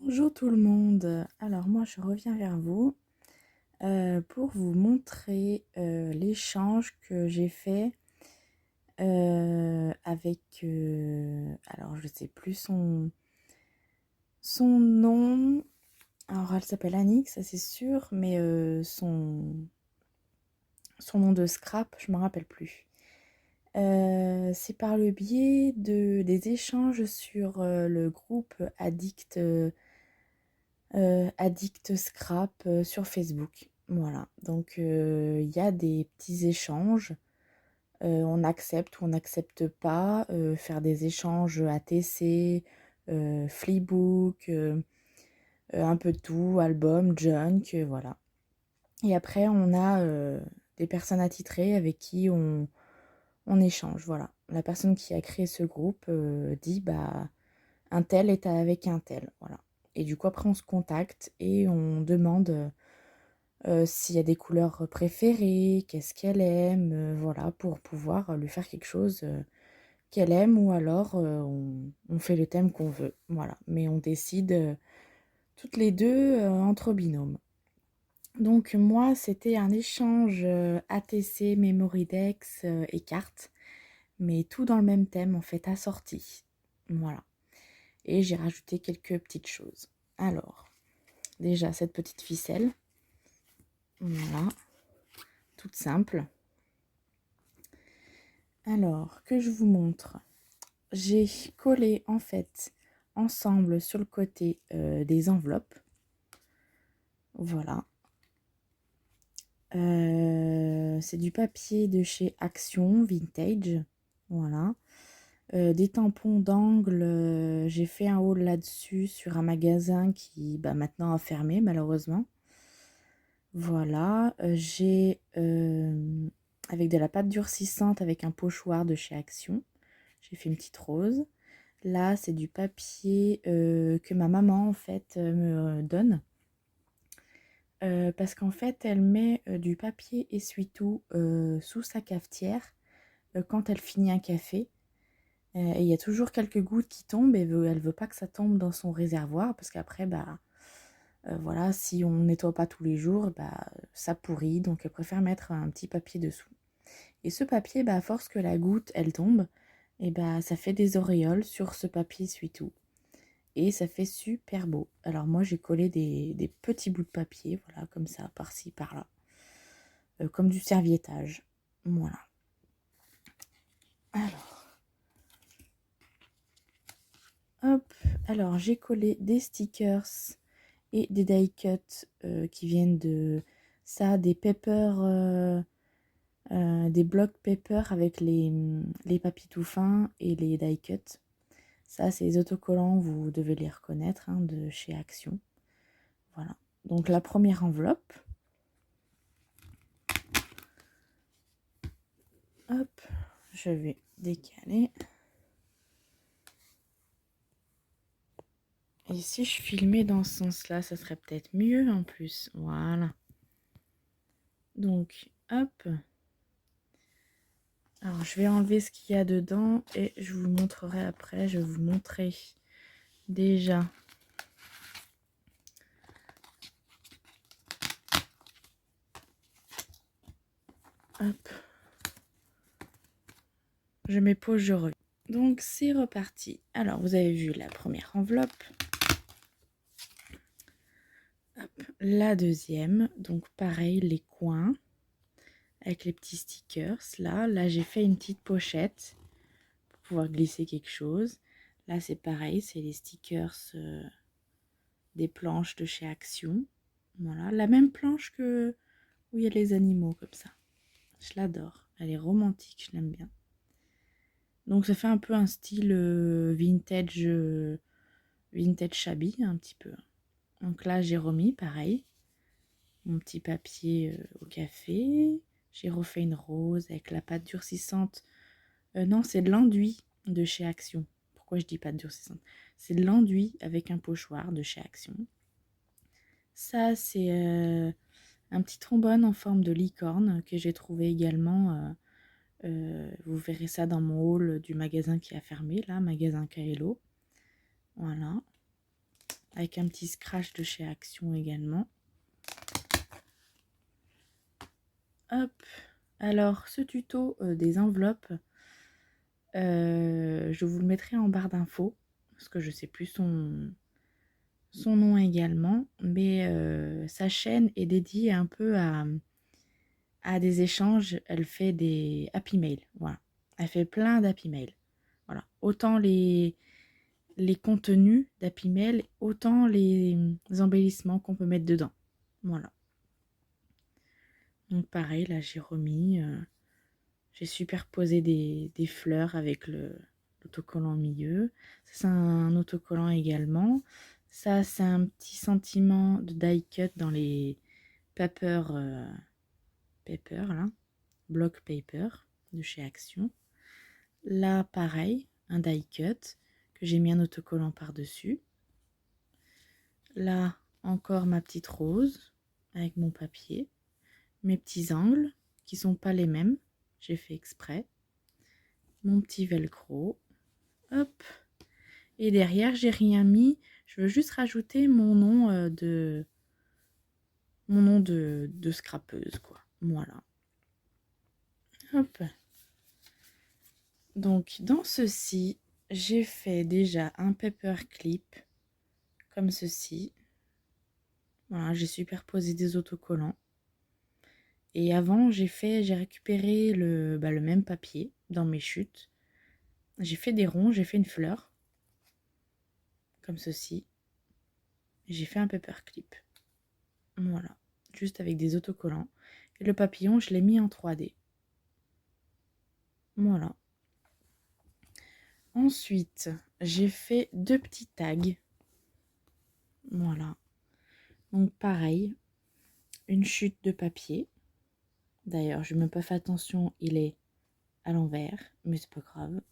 Bonjour tout le monde. Alors moi je reviens vers vous pour vous montrer l'échange que j'ai fait avec alors je sais plus son nom. Alors elle s'appelle Annick, ça c'est sûr, mais son nom de scrap, je me rappelle plus. C'est par le biais des échanges sur le groupe Addict Scrap sur Facebook. Voilà, donc il y a des petits échanges, on accepte ou on n'accepte pas, faire des échanges ATC, Flipbook, un peu de tout, album, junk, voilà. Et après on a des personnes attitrées avec qui on échange, voilà. La personne qui a créé ce groupe dit bah un tel est avec un tel, voilà. Et du coup après on se contacte et on demande s'il y a des couleurs préférées, qu'est-ce qu'elle aime, voilà, pour pouvoir lui faire quelque chose qu'elle aime, ou alors on fait le thème qu'on veut, voilà. Mais on décide toutes les deux entre binômes. Donc moi, c'était un échange ATC, Memory Dex et cartes, mais tout dans le même thème, en fait, assorti. Voilà. Et j'ai rajouté quelques petites choses. Alors, déjà, cette petite ficelle. Voilà. Toute simple. Alors, que je vous montre. J'ai collé, en fait, ensemble sur le côté des enveloppes. Voilà. C'est du papier de chez Action Vintage. Voilà. Des tampons d'angle, j'ai fait un haul là-dessus sur un magasin qui maintenant a fermé malheureusement. Voilà, j'ai avec de la pâte durcissante avec un pochoir de chez Action. J'ai fait une petite rose. Là, c'est du papier que ma maman en fait me donne. Parce qu'en fait, elle met du papier essuie-tout sous sa cafetière quand elle finit un café. Et il y a toujours quelques gouttes qui tombent et elle veut pas que ça tombe dans son réservoir parce qu'après, voilà, si on nettoie pas tous les jours, ça pourrit. Donc elle préfère mettre un petit papier dessous. Et ce papier, à force que la goutte, elle tombe, et ça fait des auréoles sur ce papier essuie-tout. Et ça fait super beau. Alors moi, j'ai collé des petits bouts de papier, voilà, comme ça, par-ci, par-là. Comme du serviettage. Voilà. Alors, hop. Alors, j'ai collé des stickers et des die cuts qui viennent de ça, des papers, des blocs paper avec les papiers tout fins et les die cuts. Ça, c'est les autocollants, vous devez les reconnaître, hein, de chez Action. Voilà. Donc la première enveloppe. Hop, je vais décaler. Et si je filmais dans ce sens-là, ça serait peut-être mieux en plus. Voilà. Donc, hop. Alors, je vais enlever ce qu'il y a dedans et je vous montrerai après. Je vais vous montrer déjà. Hop. Je mets pause, je reviens. Donc, c'est reparti. Alors, vous avez vu la première enveloppe. Hop. La deuxième. Donc, pareil, les coins. Avec les petits stickers. Là j'ai fait une petite pochette pour pouvoir glisser quelque chose. Là, c'est pareil. C'est les stickers des planches de chez Action. Voilà. La même planche que où il y a les animaux comme ça. Je l'adore. Elle est romantique, je l'aime bien. Donc ça fait un peu un style vintage shabby un petit peu. Donc là j'ai remis pareil mon petit papier au café. J'ai refait une rose avec la pâte durcissante. Non, c'est de l'enduit de chez Action. Pourquoi je dis pâte durcissante? C'est de l'enduit avec un pochoir de chez Action. Ça c'est un petit trombone en forme de licorne que j'ai trouvé également. Vous verrez ça dans mon haul du magasin qui a fermé, là, magasin Kaelo. Voilà. avec un petit scratch de chez Action également. Hop, alors ce tuto des enveloppes, je vous le mettrai en barre d'infos, parce que je sais plus son nom également, mais sa chaîne est dédiée un peu à des échanges. Elle fait des happy mail, voilà. Elle fait plein d'happy mail, voilà. Autant les contenus d'happy mail, autant les embellissements qu'on peut mettre dedans, voilà. Donc pareil, là j'ai remis, j'ai superposé des fleurs avec l'autocollant au milieu. Ça c'est un autocollant également. Ça c'est un petit sentiment de die cut dans les paper là, block paper de chez Action. Là pareil, un die cut que j'ai mis un autocollant par dessus. Là encore ma petite rose avec mon papier, mes petits angles qui sont pas les mêmes, j'ai fait exprès, mon petit velcro, hop, et derrière j'ai rien mis, je veux juste rajouter mon nom de scrapeuse, quoi, voilà. Hop. Donc dans ceci j'ai fait déjà un paper clip comme ceci, voilà, j'ai superposé des autocollants. Et avant, j'ai récupéré le même papier dans mes chutes. J'ai fait des ronds, j'ai fait une fleur. Comme ceci. J'ai fait un paperclip. Voilà. Juste avec des autocollants. Et le papillon, je l'ai mis en 3D. Voilà. Ensuite, j'ai fait 2 petits tags. Voilà. Donc pareil. Une chute de papier. D'ailleurs, je n'ai même pas fait attention, il est à l'envers. Mais c'est pas grave.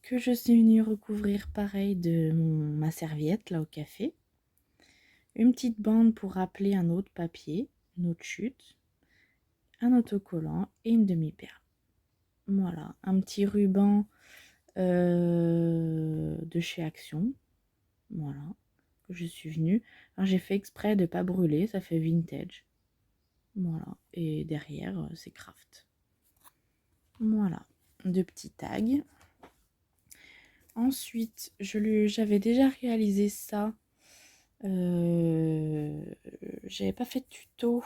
Que je suis venue recouvrir pareil de ma serviette là au café. Une petite bande pour rappeler un autre papier, une autre chute, un autocollant et une demi-perle. Voilà, un petit ruban de chez Action. Voilà, que je suis venue. Alors j'ai fait exprès de ne pas brûler, ça fait vintage. Voilà, et derrière c'est craft. Voilà, 2 petits tags. Ensuite, j'avais déjà réalisé ça. J'avais pas fait de tuto.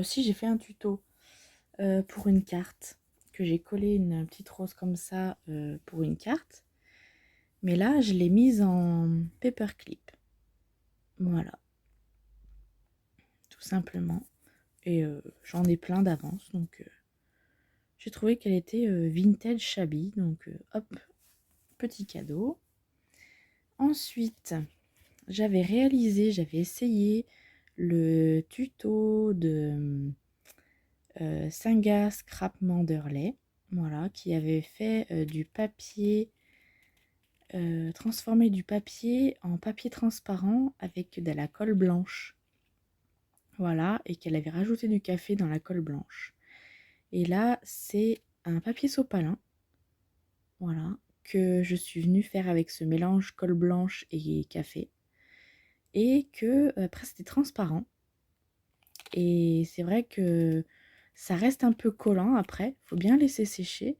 Si, j'ai fait un tuto pour une carte. Que j'ai collé une petite rose comme ça pour une carte. Mais là, je l'ai mise en paperclip. Voilà. Tout simplement. Et j'en ai plein d'avance. Donc, j'ai trouvé qu'elle était vintage shabby. Donc, hop, petit cadeau. Ensuite, j'avais essayé le tuto de Singa Scrap Manderley, voilà, qui avait fait du papier, transformé du papier en papier transparent avec de la colle blanche, voilà, et qu'elle avait rajouté du café dans la colle blanche. Et là, c'est un papier sopalin, voilà, que je suis venue faire avec ce mélange colle blanche et café, et que après c'était transparent. Et c'est vrai que ça reste un peu collant après, faut bien laisser sécher.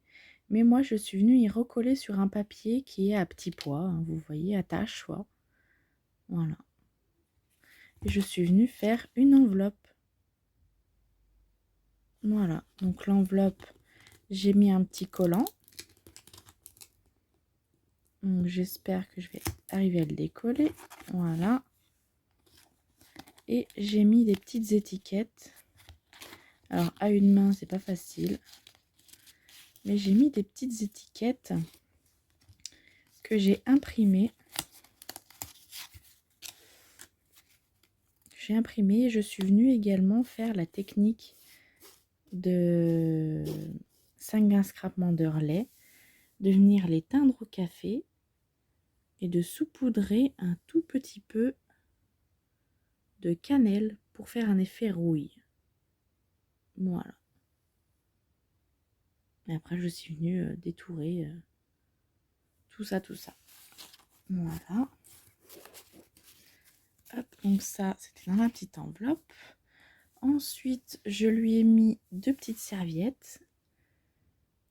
Mais moi, je suis venue y recoller sur un papier qui est à petits pois, hein, vous voyez, à tache, quoi. Voilà. Et je suis venue faire une enveloppe. Voilà, donc l'enveloppe, j'ai mis un petit collant. Donc j'espère que je vais arriver à le décoller. Voilà. Et j'ai mis des petites étiquettes. Alors à une main, c'est pas facile. Mais j'ai mis des petites étiquettes que j'ai imprimées. Et je suis venue également faire la technique de Singa Scrap Manderley, de venir les teindre au café et de saupoudrer un tout petit peu de cannelle pour faire un effet rouille. Voilà. Et après, je suis venue détourer tout ça. Voilà. Donc ça, c'était dans la petite enveloppe. Ensuite, je lui ai mis 2 petites serviettes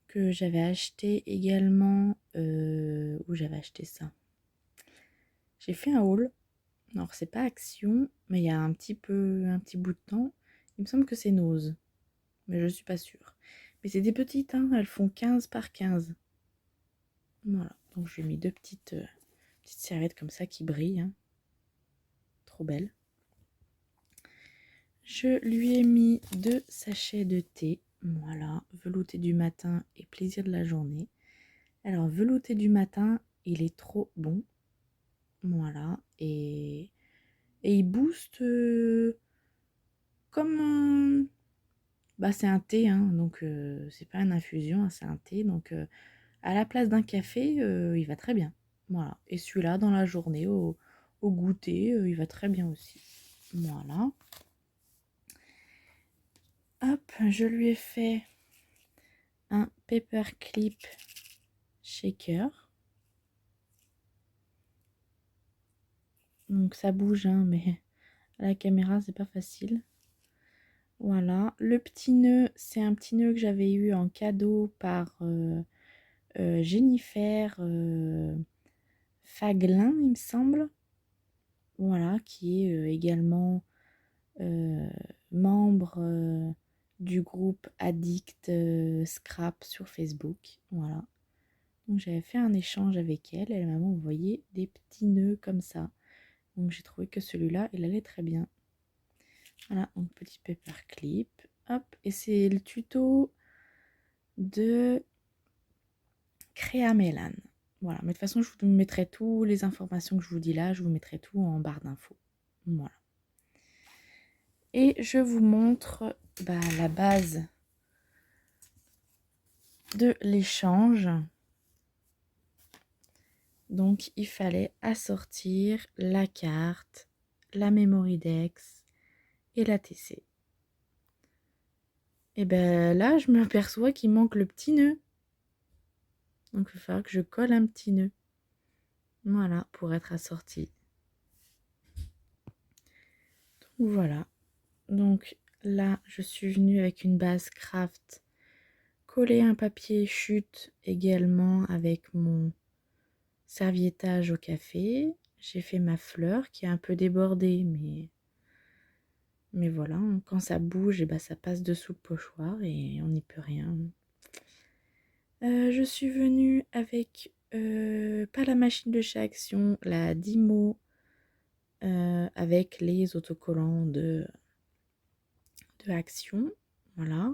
que j'avais achetées également. Où j'avais acheté ça? J'ai fait un haul. Alors, c'est pas Action, mais il y a un petit bout de temps. Il me semble que c'est Nose, mais je suis pas sûre. Mais c'est des petites, hein, elles font 15 par 15. Voilà, donc j'ai mis 2 petites serviettes comme ça qui brillent, hein. Trop belles. Je lui ai mis 2 sachets de thé. Voilà, velouté du matin et plaisir de la journée. Alors, velouté du matin, il est trop bon. Voilà, et il booste comme bah, c'est un thé, hein, donc c'est pas une infusion, hein, c'est un thé. Donc à la place d'un café, il va très bien. Voilà, et celui-là, dans la journée, au goûter, il va très bien aussi. Voilà. Hop, je lui ai fait un paperclip shaker. Donc ça bouge, hein, mais à la caméra, c'est pas facile. Voilà. Le petit nœud, c'est un petit nœud que j'avais eu en cadeau par Jennifer Faglin, il me semble. Voilà, qui est également membre du groupe Addict Scrap sur Facebook. Voilà. Donc j'avais fait un échange avec elle. Elle m'a envoyé des petits nœuds comme ça. Donc j'ai trouvé que celui-là, il allait très bien. Voilà, donc petit paperclip. Hop, et c'est le tuto de Créa Mélan. Voilà, mais de toute façon, je vous mettrai toutes les informations que je vous dis là, je vous mettrai tout en barre d'infos. Voilà. Et je vous montre la base de l'échange. Donc, il fallait assortir la carte, la memory dex et la TC. Et ben là, je m'aperçois qu'il manque le petit nœud. Donc, il va falloir que je colle un petit nœud. Voilà, pour être assorti. Donc, voilà. Donc, là, je suis venue avec une base craft. Coller un papier chute également avec mon serviettage au café. J'ai fait ma fleur qui est un peu débordée, mais voilà, quand ça bouge, et ça passe dessous le pochoir et on n'y peut rien. Je suis venue avec, pas la machine de chez Action, la Dymo, avec les autocollants de Action. Voilà.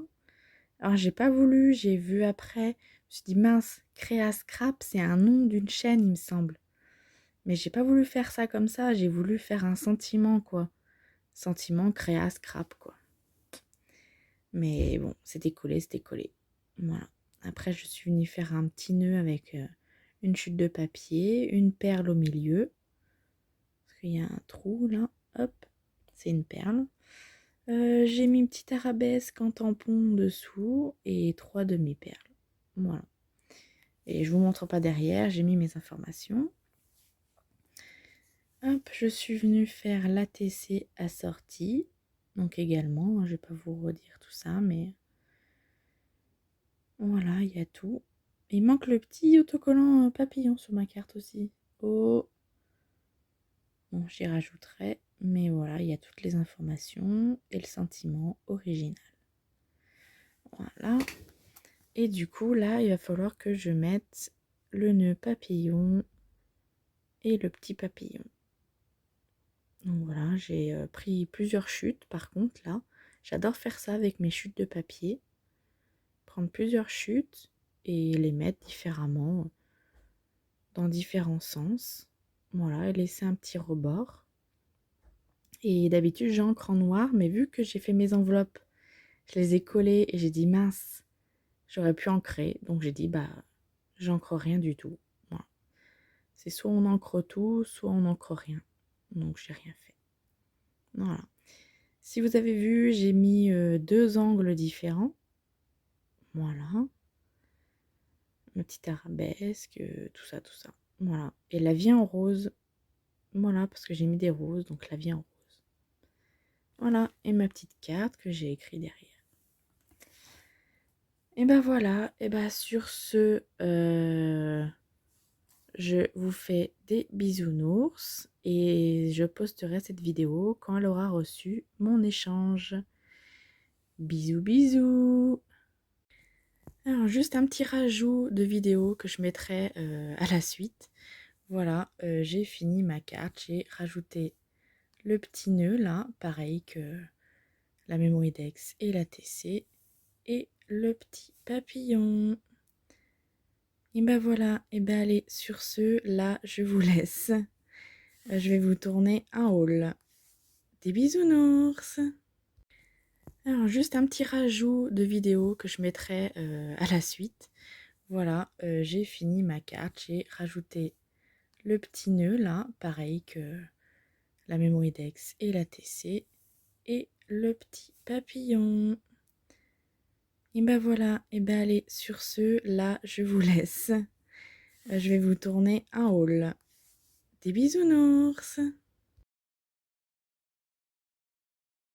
Alors j'ai pas voulu, j'ai vu après, je me suis dit mince, Créa Scrap, c'est un nom d'une chaîne, il me semble. Mais j'ai pas voulu faire ça comme ça, j'ai voulu faire un sentiment, quoi. Sentiment Créa Scrap, quoi. Mais bon, c'était collé, c'était collé. Voilà. Après, je suis venue faire un petit nœud avec une chute de papier, une perle au milieu. Parce qu'il y a un trou là, hop, c'est une perle. J'ai mis une petite arabesque en tampon dessous et 3 demi-perles. Voilà. Et je vous montre pas derrière, j'ai mis mes informations. Hop, je suis venue faire l'ATC assortie. Donc également, je vais pas vous redire tout ça, mais voilà, il y a tout. Il manque le petit autocollant papillon sur ma carte aussi. Oh, bon, j'y rajouterai, mais voilà, il y a toutes les informations et le sentiment original. Voilà. Et du coup, là, il va falloir que je mette le nœud papillon et le petit papillon. Donc voilà, j'ai pris plusieurs chutes. Par contre, là, j'adore faire ça avec mes chutes de papier. Prendre plusieurs chutes et les mettre différemment dans différents sens. Voilà, et laisser un petit rebord. Et d'habitude, j'encre en noir, mais vu que j'ai fait mes enveloppes, je les ai collées et j'ai dit mince, j'aurais pu ancrer. Donc j'ai dit j'encre rien du tout. Voilà. C'est soit on encre tout, soit on n'encre rien. Donc j'ai rien fait. Voilà. Si vous avez vu, j'ai mis 2 angles différents. Voilà. Ma petite arabesque, tout ça, tout ça. Voilà. Et la vie en rose. Voilà, parce que j'ai mis des roses, donc la vie en rose. Voilà, et ma petite carte que j'ai écrit derrière. Et ben voilà, et ben sur ce, je vous fais des bisounours et je posterai cette vidéo quand elle aura reçu mon échange. Bisous bisous. Alors juste un petit rajout de vidéo que je mettrai à la suite. Voilà, j'ai fini ma carte, j'ai rajouté le petit nœud là, pareil que la Memory-Dex et la TC, et le petit papillon. Et ben voilà, et ben allez, sur ce, là, je vous laisse. Je vais vous tourner un haul. Des bisounours. Alors juste un petit rajout de vidéo que je mettrai à la suite. Voilà, j'ai fini ma carte, j'ai rajouté le petit nœud là, pareil que la Memory-Dex et la TC, et le petit papillon. Et ben voilà, et ben allez, sur ce, là, je vous laisse. Je vais vous tourner un haul. Des bisounours.